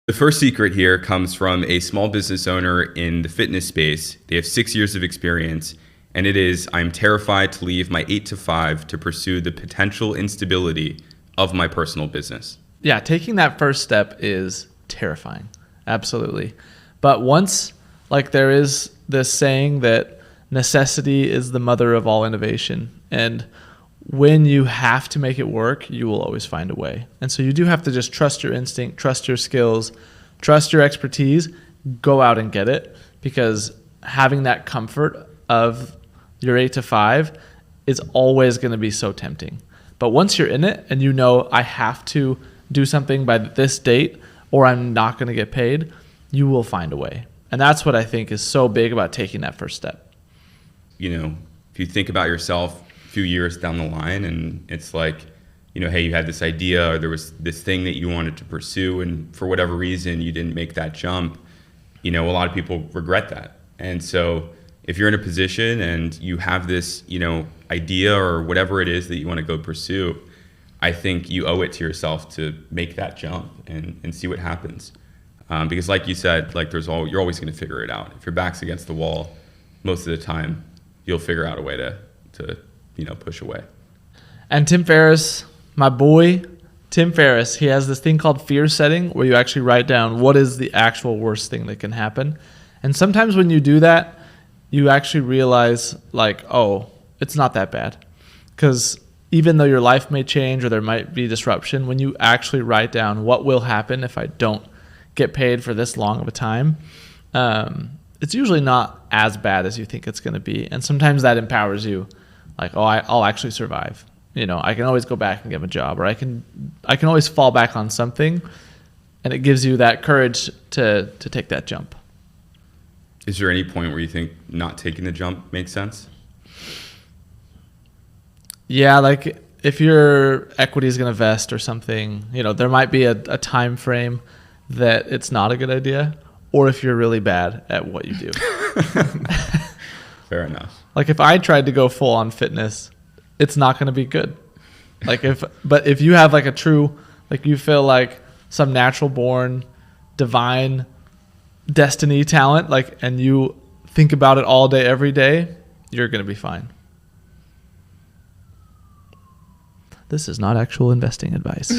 The first secret here comes from a small business owner in the fitness space. They have 6 years of experience, and it is, I'm terrified to leave my 8 to 5 to pursue the potential instability of my personal business. Yeah, taking that first step is terrifying. Absolutely. But once, like, there is this saying that necessity is the mother of all innovation. And when you have to make it work, you will always find a way. And so you do have to just trust your instinct, trust your skills, trust your expertise, go out and get it, because having that comfort of your 8 to 5 is always going to be so tempting. But once you're in it and you know I have to do something by this date or I'm not going to get paid, you will find a way. And that's what I think is so big about taking that first step. You know, if you think about yourself few years down the line and it's like, you know, hey, you had this idea or there was this thing that you wanted to pursue and for whatever reason you didn't make that jump, you know, a lot of people regret that. And so if you're in a position and you have this, you know, idea or whatever it is that you want to go pursue, I think you owe it to yourself to make that jump and see what happens. Because like you said, like you're always going to figure it out. If your back's against the wall, most of the time you'll figure out a way to push away. And Tim Ferriss, my boy, Tim Ferriss, he has this thing called fear setting where you actually write down what is the actual worst thing that can happen. And sometimes when you do that, you actually realize like, oh, it's not that bad. Because even though your life may change or there might be disruption, when you actually write down what will happen if I don't get paid for this long of a time, it's usually not as bad as you think it's going to be. And sometimes that empowers you. Like, oh, I'll actually survive. You know, I can always go back and get a job, or I can always fall back on something, and it gives you that courage to take that jump. Is there any point where you think not taking the jump makes sense? Yeah, like if your equity is going to vest or something, you know, there might be a time frame that it's not a good idea, or if you're really bad at what you do. Fair enough. Like if I tried to go full on fitness, it's not going to be good. But if you have like a true, like you feel like some natural born divine destiny talent, like, and you think about it all day, every day, you're going to be fine. This is not actual investing advice.